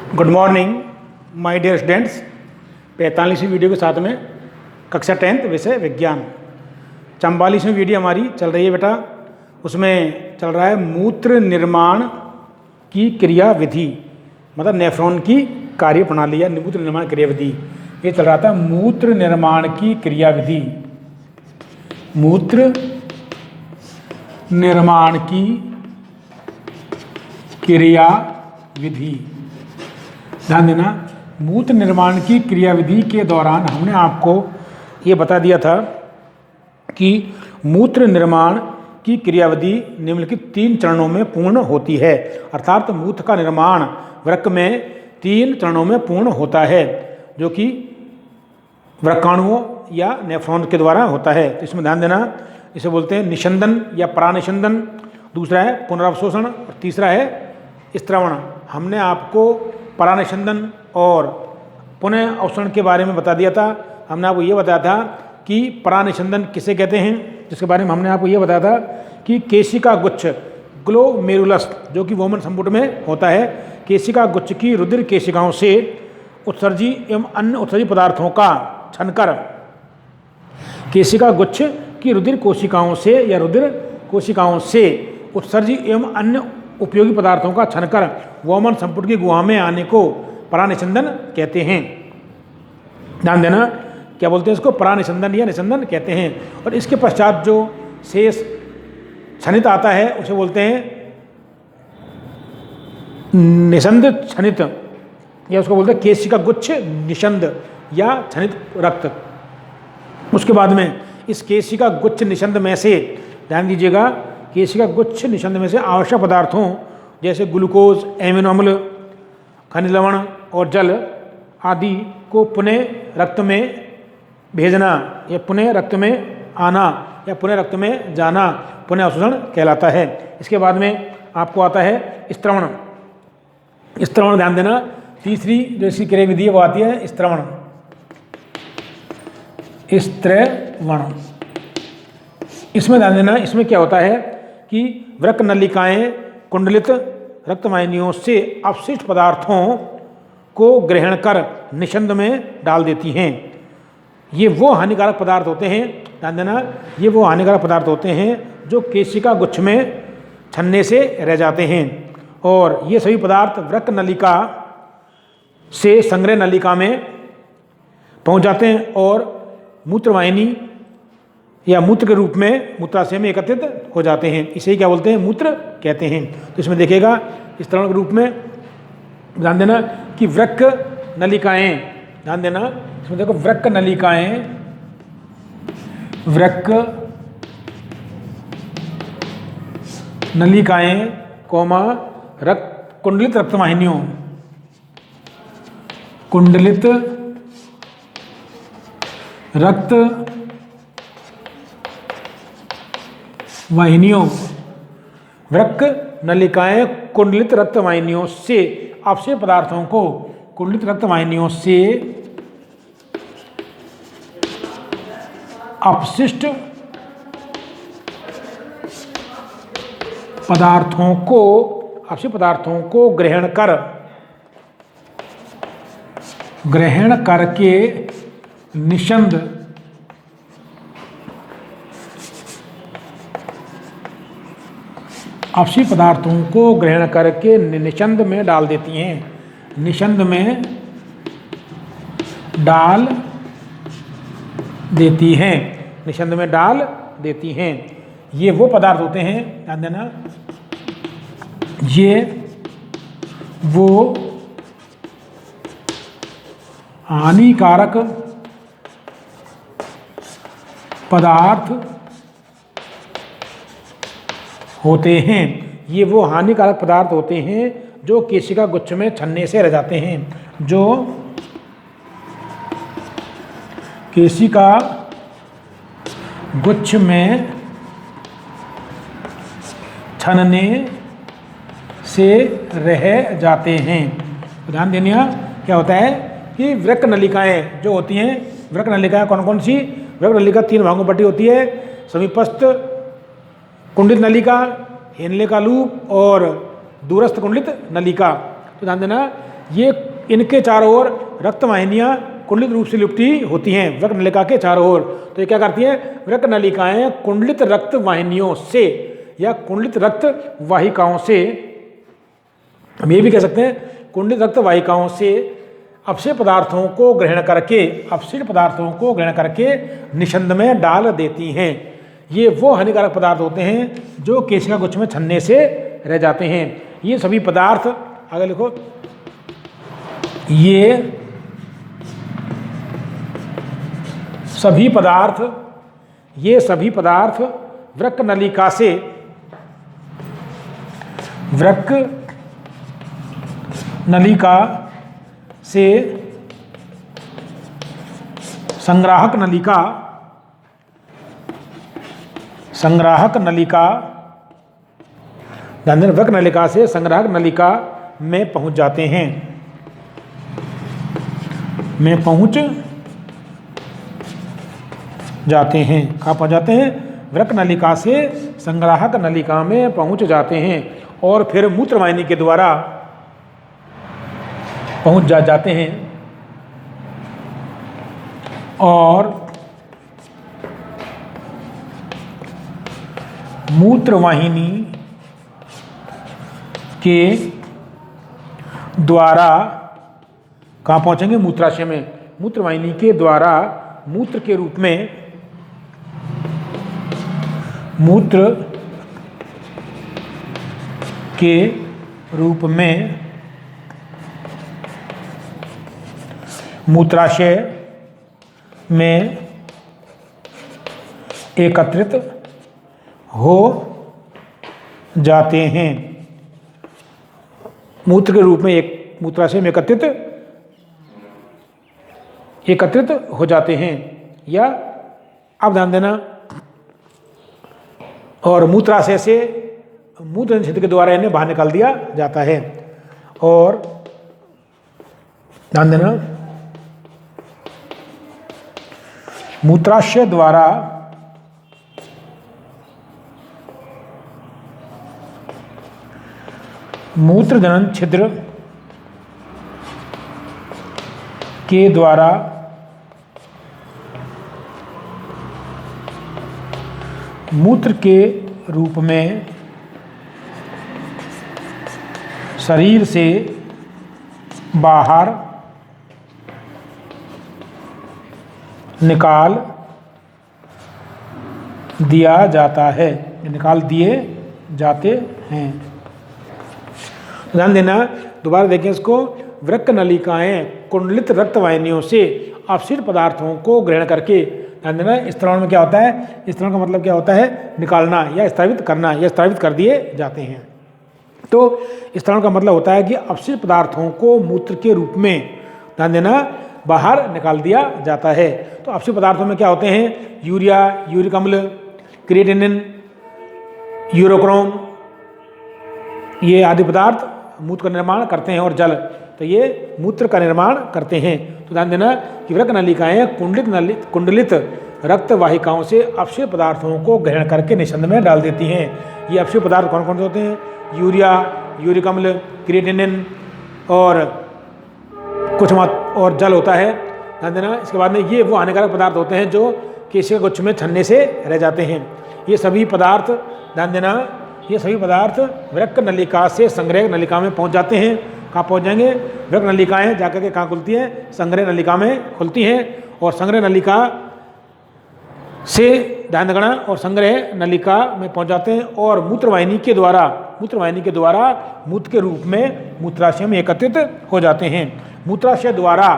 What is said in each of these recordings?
Good morning my dear students. 45वीं video के साथ में कक्षा 10th विषय विज्ञान 44वीं वीडियो हमारी चल रही है बेटा। उसमें चल रहा है मूत्र निर्माण की क्रिया विधि, मतलब नेफ्रॉन की कार्य प्रणाली या मूत्र निर्माण क्रिया विधि। ये चल रहा था मूत्र निर्माण की क्रिया विधि, मूत्र निर्माण की क्रिया विधि। ध्यान देना, मूत्र निर्माण की क्रियाविधि के दौरान हमने आपको ये बता दिया था कि मूत्र निर्माण की क्रियाविधि निम्नलिखित 3 चरणों में पूर्ण होती है। अर्थात मूत्र का निर्माण वृक्क में 3 चरणों में पूर्ण होता है, जो कि वृक्काणुओं या नेफ्रॉन के द्वारा होता है। तो इसमें ध्यान देना, इसे बोलते हैं निषंदन या परानिषंदन, दूसरा है पुनरावशोषण और तीसरा है स्त्रवण। हमने आपको परानिषंदन और पुनः अवशोषण के बारे में बता दिया था। हमने आपको ये बताया था कि परानिषंदन किसे कहते हैं, जिसके बारे में हमने आपको ये बताया था कि केशिका गुच्छ ग्लोमेरुलस, जो कि वोमन संपुट में होता है, केशिका गुच्छ की रुधिर केशिकाओं से उत्सर्जी एवं अन्य उत्सर्जी पदार्थों का छनकर, केशिका गुच्छ की रुधिर कोशिकाओं से या रुधिर कोशिकाओं से उत्सर्जी एवं अन्य उपयोगी पदार्थों का छनकर वोमन संपुट की गुहा में आने को परानिषंदन कहते हैं। ध्यान देना, क्या बोलते हैं इसको, परानिषंदन या निषंदन कहते हैं। और इसके पश्चात जो शेष छनित आता है उसे बोलते हैं निषंद छनित, या उसको बोलते हैं केशिका गुच्छ निषंद या छनित रक्त। उसके बाद में इस केशिका गुच्छ निषंद में से, ध्यान दीजिएगा, केशिका गुच्छ निषंद में से आवश्यक पदार्थों जैसे ग्लूकोज, एमिनो अम्ल, खनिज लवण और जल आदि को पुनः रक्त में भेजना या पुनः रक्त में आना या पुनः रक्त में जाना पुनः अवशोषण कहलाता है। इसके बाद में आपको आता है स्त्रवण। स्त्रवण ध्यान देना, तीसरी जो इसकी क्रिया विधि है वो आती है स्त्रवण। स्त्रवण, इसमें ध्यान देना, इसमें क्या होता है कि वृक्क नलिकाएं कुंडलित रक्तवाहिनियों से अपशिष्ट पदार्थों को ग्रहण कर निषंद में डाल देती हैं। ये वो हानिकारक पदार्थ होते हैं, ध्यान देना, ये वो हानिकारक पदार्थ होते हैं जो केशिका गुच्छ में छनने से रह जाते हैं। और ये सभी पदार्थ वृक्क नलिका से संग्रह नलिका में पहुंच जाते हैं और मूत्रवाहिनी या मूत्र के रूप में मूत्राशय में एकत्रित हो जाते हैं। इसे क्या बोलते हैं, मूत्र कहते हैं। तो इसमें देखिएगा स्त्रवण के रूप में ध्यान देना कि वृक्क नलिकाएं, ध्यान देना इसमें देखो, वृक्क नलिकाएं, वृक्क नलिकाएं कोमा रक्त कुंडलित रक्तवाहिनियों, कुंडलित रक्त वाहिनियों, वृक्क नलिकाएं कुंडलित रक्त वाहिनियों से अपशिष्ट पदार्थों को कुंडलित रक्त वाहिनियों से अपशिष्ट पदार्थों को ग्रहण करके निषंद अपशिष्ट पदार्थों को ग्रहण करके निषंद में डाल देती हैं। निषंद में डाल देती हैं, निषंद में डाल देती हैं। ये वो पदार्थ होते हैं, ध्यान देना, ये वो हानिकारक पदार्थ होते हैं, ये वो हानिकारक पदार्थ होते हैं जो केशिका गुच्छ में छनने से रह जाते हैं, जो केशिका गुच्छ में छनने से रह जाते हैं। ध्यान देना, क्या होता है कि वृक्क नलिकाएं जो होती हैं, वृक्क नलिकाएं कौन कौन सी, वृक्क नलिका 3 भागों में बटी होती है, समीपस्थ कुंडलित नलिका, हेनले का लूप और दूरस्थ कुंडलित नलिका। तो ध्यान देना, ये इनके चारों ओर रक्त वाहिनियाँ कुंडलित रूप से लिपटी होती हैं वृक्क नलिका के चारों ओर। तो ये क्या करती हैं? वृक्क नलिकाएं कुंडलित रक्त वाहिनियों से या कुंडलित रक्त वाहिकाओं से, हम ये भी कह सकते हैं कुंडलित रक्त वाहिकाओं से अपशिष्ट पदार्थों को ग्रहण करके निषंद में डाल देती हैं। ये वो हानिकारक पदार्थ होते हैं जो केशिका गुच्छ में छन्ने से रह जाते हैं। ये सभी पदार्थ, आगे लिखो, ये सभी पदार्थ वृक्क नलिका से संग्राहक नलिका ध्यान देना, वृक्क नलिका से संग्राहक नलिका में पहुंच जाते हैं, कहाँ पहुंच जाते हैं? वृक्क नलिका से संग्राहक नलिका में पहुंच जाते हैं और फिर मूत्रवाहिनी के द्वारा पहुंच जाते हैं और मूत्रवाहिनी के द्वारा कहाँ पहुंचेंगे? मूत्राशय में। मूत्रवाहिनी के द्वारा मूत्र के रूप में मूत्राशय में एकत्रित हो जाते हैं। मूत्र के रूप में मूत्राशय में एकत्रित हो जाते हैं। या अब ध्यान देना, और मूत्राशय से मूत्र छिद्र के द्वारा इन्हें बाहर निकाल दिया जाता है। और ध्यान देना, मूत्राशय द्वारा मूत्रजनन छिद्र के द्वारा मूत्र के रूप में शरीर से बाहर निकाल दिया जाता है, निकाल दिए जाते हैं। ध्यान देना, दोबारा देखें इसको, वृक्क नलिकाएं कुंडलित रक्त वाहिनियों से अपशिष्ट पदार्थों को ग्रहण करके, ध्यान देना, स्त्रावण में क्या होता है? स्त्रावण का मतलब क्या होता है? निकालना या स्त्रावित करना या स्त्रावित कर दिए जाते हैं। तो स्त्रावण का मतलब होता है कि अपशिष्ट पदार्थों को मूत्र के रूप में, ध्यान देना, बाहर निकाल दिया जाता है। तो अपशिष्ट पदार्थों में क्या होते हैं? यूरिया, यूरिक अम्ल, क्रिएटिनिन, यूरोक्रोम, ये आदि पदार्थ मूत्र का निर्माण करते हैं, और जल, तो ये मूत्र का निर्माण करते हैं। तो ध्यान देना कि वृक्क नलिकाएं कुंडलित रक्त वाहिकाओं से अपशिष्ट पदार्थों को ग्रहण करके निषंद में डाल देती हैं। ये अपशिष्ट पदार्थ कौन कौन से होते हैं? यूरिया, यूरिक अम्ल, क्रिएटिनिन और कुछ और जल होता है। ध्यान देना, इसके बाद में ये वो हानिकारक पदार्थ होते हैं जो केशिका गुच्छ में छन्ने से रह जाते हैं। ये सभी पदार्थ, ध्यान देना, ये सभी पदार्थ वृक्क नलिका से संग्रह नलिका में पहुंच जाते हैं। कहाँ पहुंच जाएंगे? वृक्क नलिकाएं जाकर के कहाँ खुलती हैं? संग्रह नलिका में खुलती हैं, और संग्रह नलिका से, ध्यान रखना, और संग्रह नलिका में पहुंच जाते हैं और मूत्रवाहिनी के द्वारा मूत्र के रूप में मूत्राशय में एकत्रित हो जाते हैं। मूत्राशय द्वारा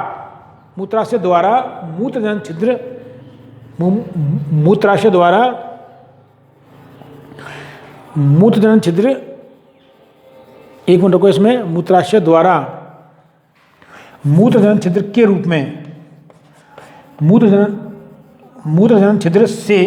मूत्रजनन छिद्र, एक मिनट को, इसमें मूत्राशय द्वारा मूत्रजनन छिद्र के रूप में मूत्रजनन छिद्र से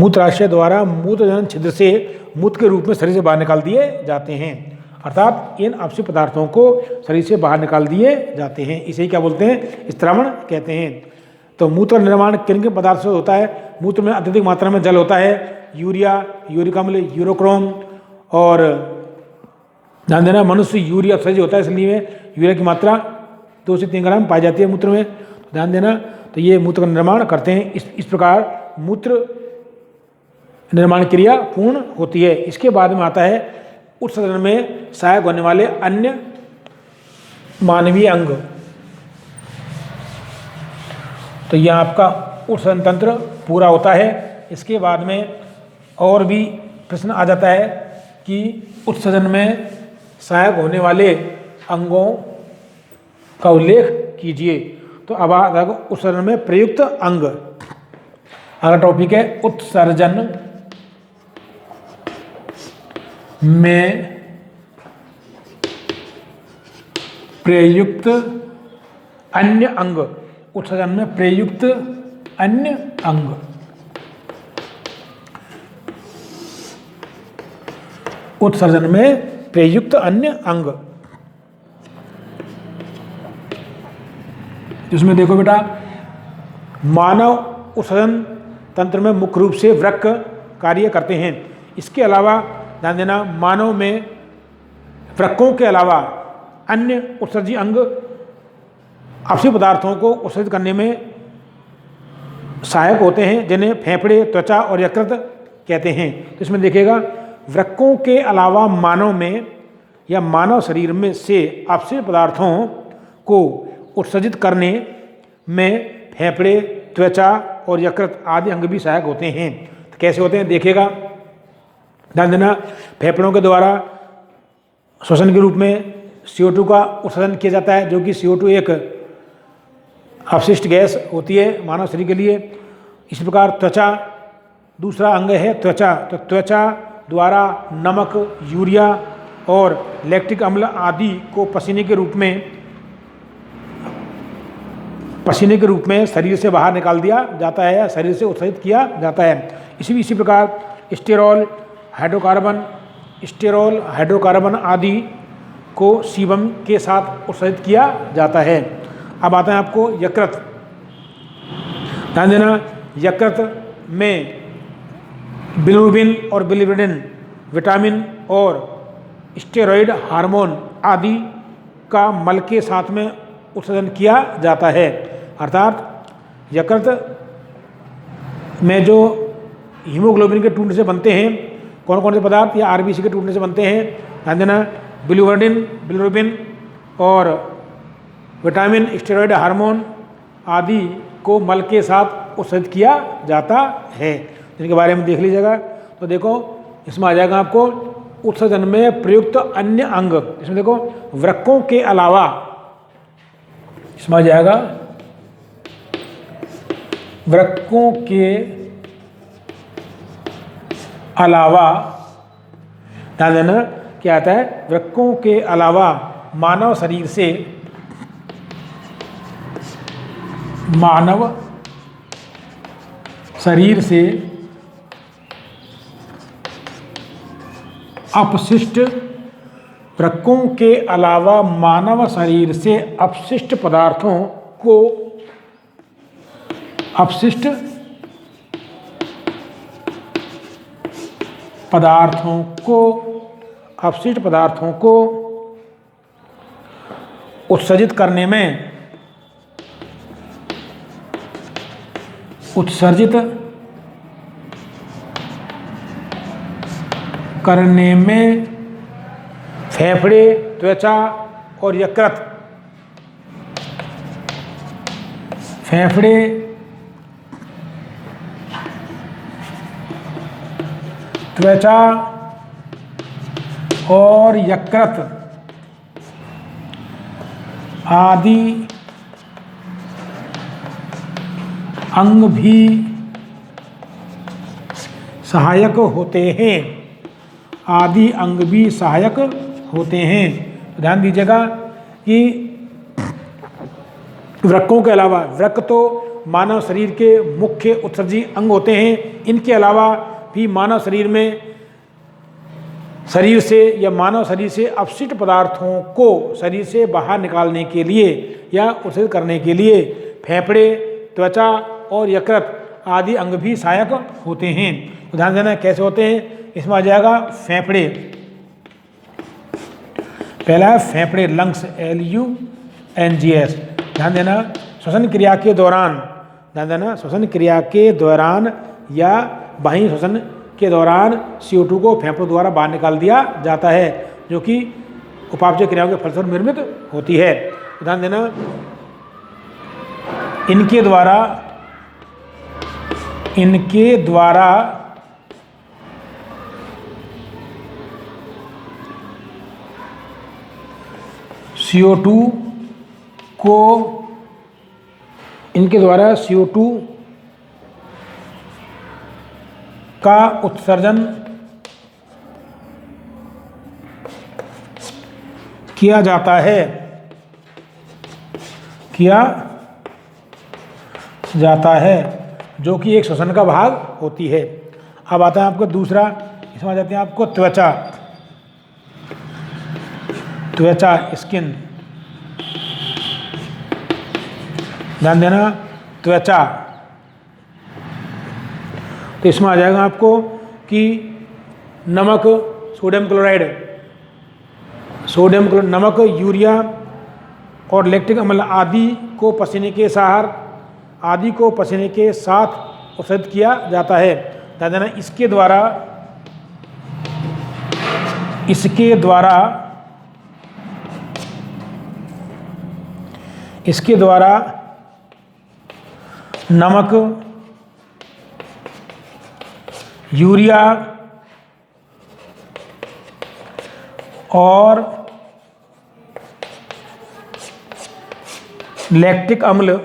मूत्राशय द्वारा मूत्रजनन छिद्र से मूत्र के रूप में शरीर से बाहर निकाल दिए जाते हैं। अर्थात इन अपशिष्ट पदार्थों को शरीर से बाहर निकाल दिए जाते हैं। इसे क्या बोलते हैं? स्त्रावण कहते हैं। तो मूत्र निर्माण किन किन पदार्थ से होता है? मूत्र में अत्यधिक मात्रा में जल होता है, यूरिया, यूरिक अम्ल, यूरोक्रोम और ध्यान देना, मनुष्य यूरिया अपसर्जित होता है, इसलिए यूरिया की मात्रा 2 से 3 ग्राम पाई जाती है मूत्र में। ध्यान देना, तो ये मूत्र का निर्माण करते हैं। इस प्रकार मूत्र निर्माण क्रिया पूर्ण होती है। इसके बाद में आता है उत्सर्जन में सहायक होने वाले अन्य मानवीय अंग। तो यह आपका उत्सर्जन तंत्र पूरा होता है। इसके बाद में और भी प्रश्न आ जाता है कि उत्सर्जन में सहायक होने वाले अंगों का उल्लेख कीजिए। तो अब उत्सर्जन में प्रयुक्त अंग, अगला टॉपिक है उत्सर्जन में प्रयुक्त अन्य अंग। उत्सर्जन में प्रयुक्त अन्य अंग। उत्सर्जन में प्रयुक्त अन्य अंग, इसमें देखो बेटा, मानव उत्सर्जन तंत्र में मुख्य रूप से वृक्क कार्य करते हैं। इसके अलावा ध्यान देना, मानव में वृक्कों के अलावा अन्य उत्सर्जी अंग अपशिष्ट पदार्थों को उत्सर्जित करने में सहायक होते हैं, जिन्हें फेफड़े, त्वचा और यकृत कहते हैं। तो इसमें देखिएगा, वृक्कों के अलावा मानव में या मानव शरीर में से अपशिष्ट पदार्थों को उत्सर्जित करने में फेफड़े, त्वचा और यकृत आदि अंग भी सहायक होते हैं। तो कैसे होते हैं देखिएगा, ध्यान देना, फेफड़ों के द्वारा श्वसन के रूप में CO2 का उत्सर्जन किया जाता है, जो कि CO2 एक अपशिष्ट गैस होती है मानव शरीर के लिए। इसी प्रकार त्वचा दूसरा अंग है त्वचा। तो त्वचा द्वारा नमक, यूरिया और लैक्टिक अम्ल आदि को पसीने के रूप में शरीर से बाहर निकाल दिया जाता है, शरीर से उत्सर्जित किया जाता है। इसी प्रकार स्टेरॉल, हाइड्रोकार्बन आदि को सीबम के साथ उत्सर्जित किया जाता है। अब आता है आपको यकृत। ध्यान देना, यकृत में बिलिरुबिन और बिलिरुबिन, विटामिन और स्टेरॉयड हार्मोन आदि का मल के साथ में उत्सर्जन किया जाता है। अर्थात यकृत में जो हीमोग्लोबिन के टूटने से बनते हैं कौन कौन से पदार्थ, या RBC के टूटने से बनते हैं, ध्यान देना, बिलिरुबिन और विटामिन, स्टेरॉयड हार्मोन आदि को मल के साथ उत्सर्जित किया जाता है, जिनके बारे में देख लीजिएगा। तो देखो, इसमें आ जाएगा आपको उत्सर्जन में प्रयुक्त अन्य अंग। इसमें देखो, वृक्कों के अलावा, इसमें आ जाएगा वृक्कों के अलावा, ध्यान देना क्या आता है, वृक्कों के अलावा मानव शरीर से अपशिष्ट, वृक्कों के अलावा मानव शरीर से अपशिष्ट पदार्थों को उत्सर्जित करने में फेफड़े, त्वचा और यकृत, त्वचा और यकृत आदि अंग भी सहायक होते हैं। ध्यान दीजिएगा कि वृक्कों के अलावा, वृक्क तो मानव शरीर के मुख्य उत्सर्जी अंग होते हैं, इनके अलावा भी मानव शरीर से मानव शरीर से अपशिष्ट पदार्थों को शरीर से बाहर निकालने के लिए या उत्सर्जित करने के लिए फेफड़े, त्वचा और यकृत आदि अंग भी सहायक होते हैं। तो ध्यान देना कैसे होते हैं, इसमें आ जाएगा फेफड़े। पहला है फेफड़े, लंग्स, LUNGS। ध्यान देना, श्वसन क्रिया के दौरान, ध्यान देना, श्वसन क्रिया के दौरान या बाह्य श्वसन के दौरान CO2 को फेफड़ों द्वारा बाहर निकाल दिया जाता है, जो कि उपापचय क्रियाओं के फलस्वरूप निर्मित होती है। ध्यान देना, इनके द्वारा CO2 को, इनके द्वारा CO2 का उत्सर्जन किया जाता है, जो कि एक श्वसन का भाग होती है। अब आता है आपको दूसरा, इसमें आ जाते हैं आपको त्वचा, स्किन। ध्यान देना, त्वचा, तो इसमें आ जाएगा आपको कि नमक, सोडियम क्लोराइड, नमक, यूरिया और लैक्टिक अम्ल आदि को पसीने के साथ उत्सर्जित किया जाता है। ध्यान देना, इसके द्वारा नमक, यूरिया और लैक्टिक अम्ल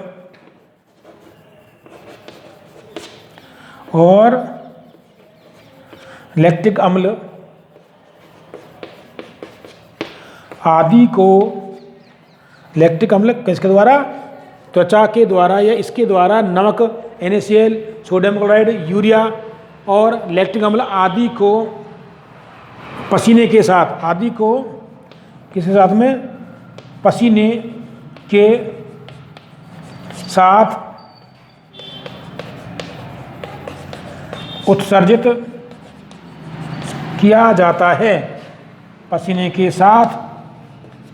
आदि को, लैक्टिक अम्ल किसके द्वारा, त्वचा के द्वारा या इसके द्वारा नमक, NaCl, सोडियम क्लोराइड, यूरिया और लैक्टिक अम्ल आदि को पसीने के साथ, आदि को किसके साथ में, पसीने के साथ उत्सर्जित किया जाता है, पसीने के साथ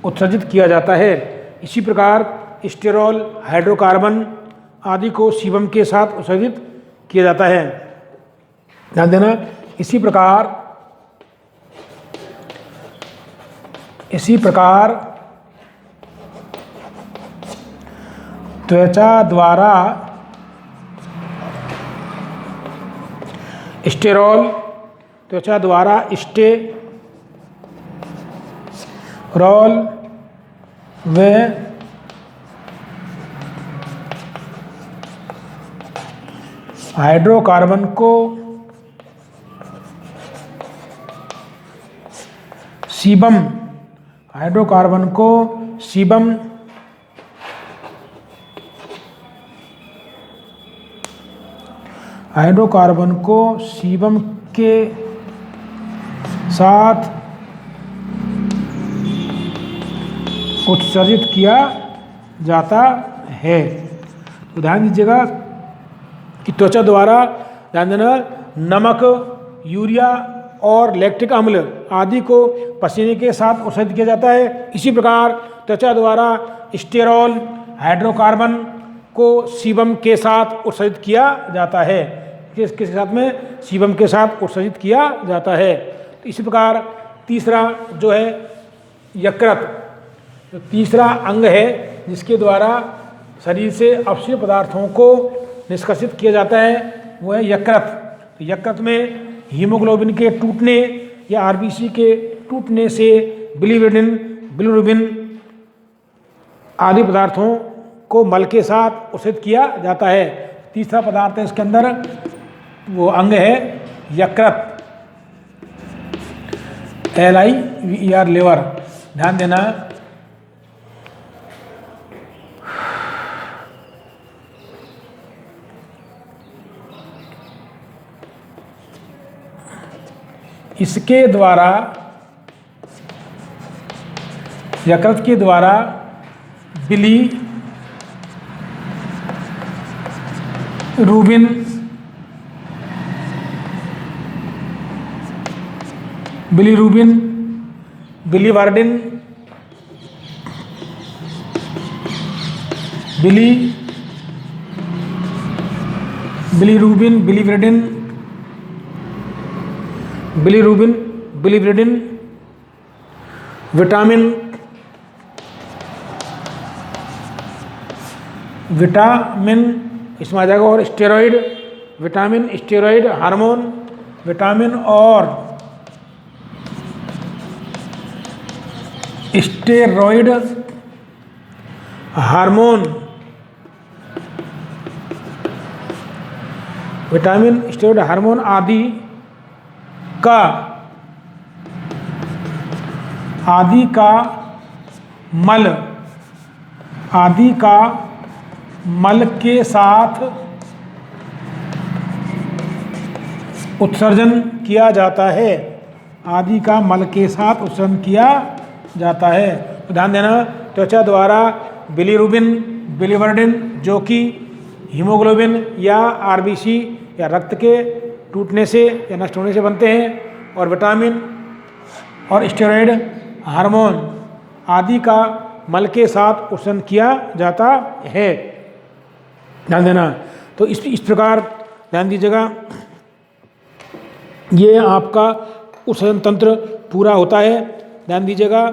उत्सर्जित किया जाता है। इसी प्रकार स्टेरॉल, हाइड्रोकार्बन आदि को सीबम के साथ उत्सर्जित किया जाता है। ध्यान देना, इसी प्रकार त्वचा द्वारा स्टेरॉल, व हाइड्रोकार्बन को सीबम, के साथ उत्सर्जित किया जाता है। तो ध्यान दीजिएगा कि त्वचा द्वारा, ध्यान देना, नमक, यूरिया और लैक्टिक अम्ल आदि को पसीने के साथ उत्सर्जित किया जाता है। इसी प्रकार त्वचा द्वारा स्टेरॉल, हाइड्रोकार्बन को सीबम के साथ उत्सर्जित किया जाता है। किसके साथ में, सीबम के साथ उत्सर्जित किया जाता है। तो इसी प्रकार तीसरा जो है यकृत, तो तीसरा अंग है जिसके द्वारा शरीर से अपशिष्ट पदार्थों को निष्कासित किया जाता है, वो है यकृत। तो यकृत में हीमोग्लोबिन के टूटने या RBC के टूटने से बिलिरुबिन आदि पदार्थों को मल के साथ उत्सर्जित किया जाता है। तीसरा पदार्थ है इसके अंदर, वो अंग है यकृत, LIVER, लिवर। ध्यान देना, इसके द्वारा, यकृत के द्वारा बिलिरुबिन, बिलीवर्डिन बिली बिलीरुबिन बिलीव्रेडिन बिलीव्रेडिन विटामिन इसमें आ जाएगा, और steroid, vitamin, steroid, hormone, vitamin और steroid, hormone, vitamin, steroid, hormone आदि का मल के साथ उत्सर्जन किया जाता है, आदि का मल के साथ उत्सर्जन किया जाता है। तो ध्यान देना, त्वचा द्वारा बिलीरुबिन, बिलीवर्डिन जो कि हीमोग्लोबिन या आरबीसी या रक्त के टूटने से या नष्ट होने से बनते हैं, और विटामिन और स्टेरॉइड, हार्मोन आदि का मल के साथ उत्सर्जन किया जाता है। ध्यान देना। तो इस प्रकार ध्यान दीजिएगा, ये आपका उत्सर्जन तंत्र पूरा होता है। ध्यान दीजिएगा।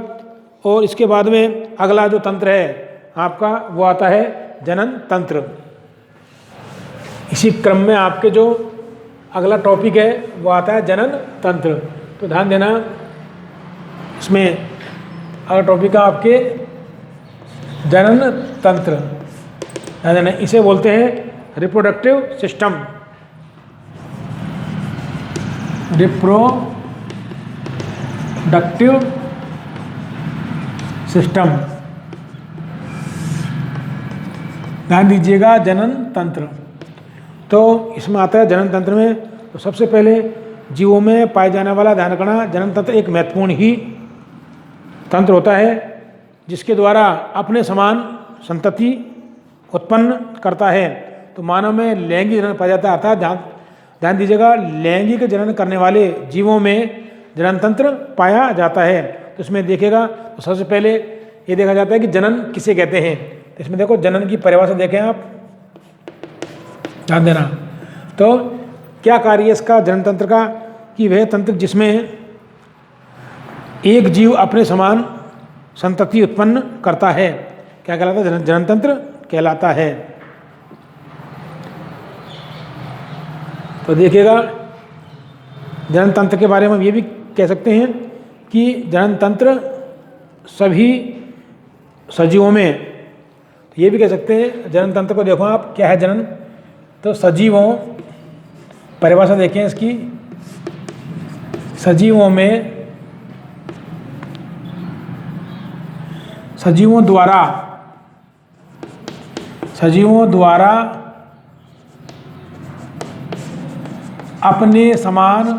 और इसके बाद में अगला जो तंत्र है आपका वो आता है जनन तंत्र। इसी क्रम में आपके जो अगला टॉपिक है वो आता है जनन तंत्र। तो ध्यान देना, इसमें अगला टॉपिक है आपके जनन तंत्र। ध्यान देना, इसे बोलते हैं रिप्रोडक्टिव सिस्टम। Reproductive system. ध्यान दीजिएगा, जनन तंत्र। तो इसमें आता है जनन तंत्र में, तो सबसे पहले जीवों में पाए जाने वाला, ध्यान रखना, जनन तंत्र एक महत्वपूर्ण ही तंत्र होता है जिसके द्वारा अपने समान संतति उत्पन्न करता है। तो मानव में लैंगिक जनन पाया जाता है, अर्थात ध्यान दीजिएगा, लैंगिक जनन करने वाले जीवों में जनन तंत्र पाया जाता है। तो इसमें देखिएगा, तो सबसे पहले ये देखा जाता है कि जनन किसे कहते हैं। तो इसमें देखो, जनन की परिभाषा देखें आप, ध्यान देना। तो क्या कार्य है इसका, जनन तंत्र का, कि वह तंत्र जिसमें एक जीव अपने समान संतति उत्पन्न करता है, क्या कहलाता है, जनन तंत्र कहलाता है। तो देखिएगा, जनन तंत्र के बारे में हम ये भी कह सकते हैं कि जनन तंत्र सभी सजीवों में, ये भी कह सकते हैं जनन तंत्र को देखो आप, क्या है जनन, तो सजीवों, परिभाषा देखें इसकी, सजीवों में, सजीवों द्वारा अपने समान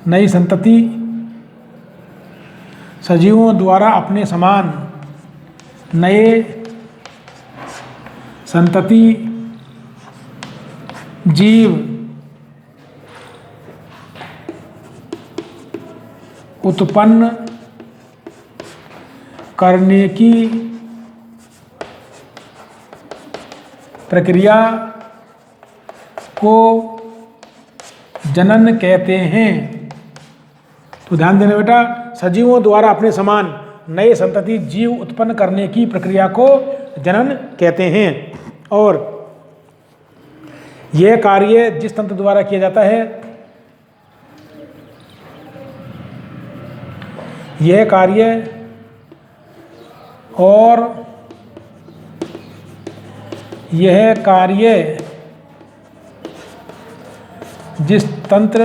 नई संतति, सजीवों द्वारा अपने समान नए संतति जीव उत्पन्न करने की प्रक्रिया को जनन कहते हैं। तो ध्यान देना बेटा, सजीवों द्वारा अपने समान नए संतति जीव उत्पन्न करने की प्रक्रिया को जनन कहते हैं। और यह कार्य जिस तंत्र द्वारा किया जाता है, यह कार्य जिस तंत्र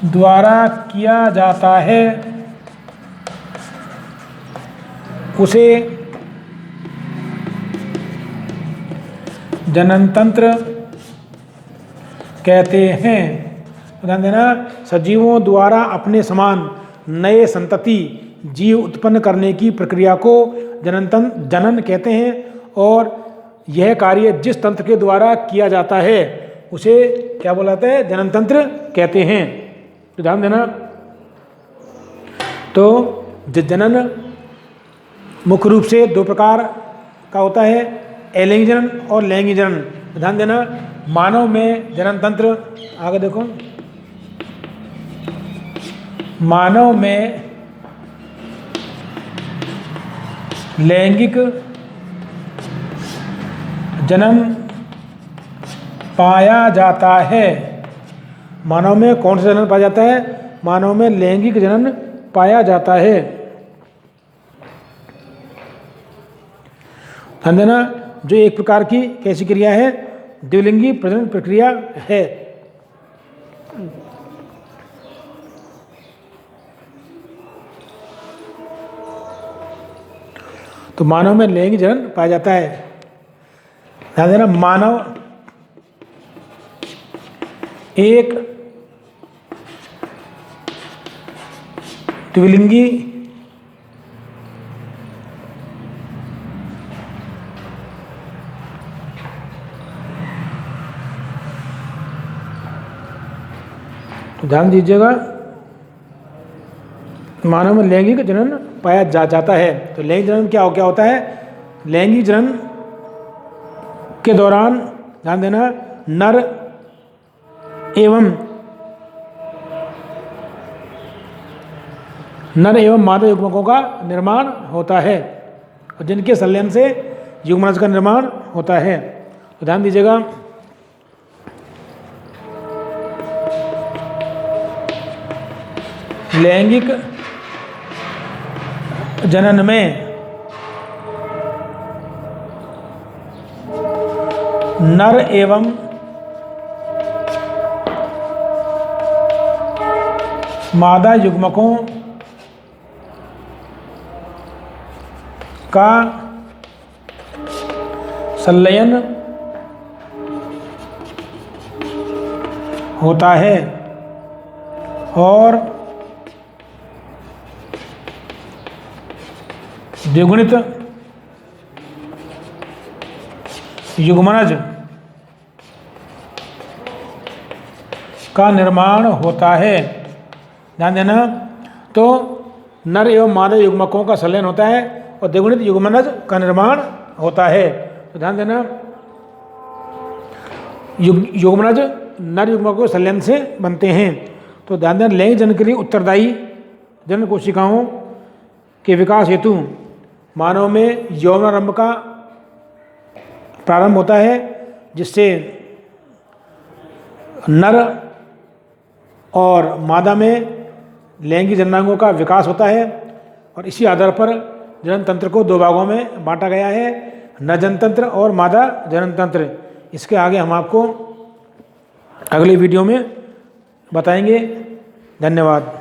द्वारा किया जाता है उसे जनन तंत्र कहते हैं। ध्यान देना, सजीवों द्वारा अपने समान नए संतति जीव उत्पन्न करने की प्रक्रिया को जनन कहते हैं। और यह कार्य जिस तंत्र के द्वारा किया जाता है उसे क्या बोला जाता है, जनन तंत्र कहते हैं। तो ध्यान देना, तो जनन मुख्य रूप से दो प्रकार का होता है, अलैंगिक जनन और लैंगिक जनन। ध्यान देना, मानव में जनन तंत्र, आगे देखो, मानव में लैंगिक जनन पाया जाता है। मानव में कौन सा जनन पाया जाता है? मानव में लैंगिक जनन पाया जाता है। ध्यान देना, जो एक प्रकार की कैसी क्रिया है? द्विलिंगी प्रजनन प्रक्रिया है। तो मानव में लैंगिक जनन पाया जाता है। ध्यान देना, मानव एक द्विलिंगी तो ध्यान दीजिएगा, मानव में लैंगिक जनन पाया जाता है। तो लैंगिक जनन क्या होता है? लैंगिक जनन के दौरान, ध्यान देना, नर एवं मादा युग्मकों का निर्माण होता है और जिनके संलयन से युग्मनज का निर्माण होता है। तो ध्यान दीजिएगा, लैंगिक जनन में नर एवं मादा युग्मकों का संलयन होता है और द्विगुणित युग्मनज का निर्माण होता है। ध्यान देना, तो नर एवं मादा युग्मकों का संलयन होता है और द्विगुणित युग्मनज का निर्माण होता है। तो ध्यान देना, युग्मनज नर युग्मकों के संलयन से बनते हैं। तो ध्यान देना, लैंगिक जनन के लिए उत्तरदायी जनन कोशिकाओं के विकास हेतु मानव में यौनारंभ का प्रारंभ होता है, जिससे नर और मादा में लैंगिक जननांगों का विकास होता है और इसी आधार पर जनन तंत्र को दो भागों में बांटा गया है, नर जनन तंत्र और मादा जनन तंत्र। इसके आगे हम आपको अगले वीडियो में बताएंगे। धन्यवाद।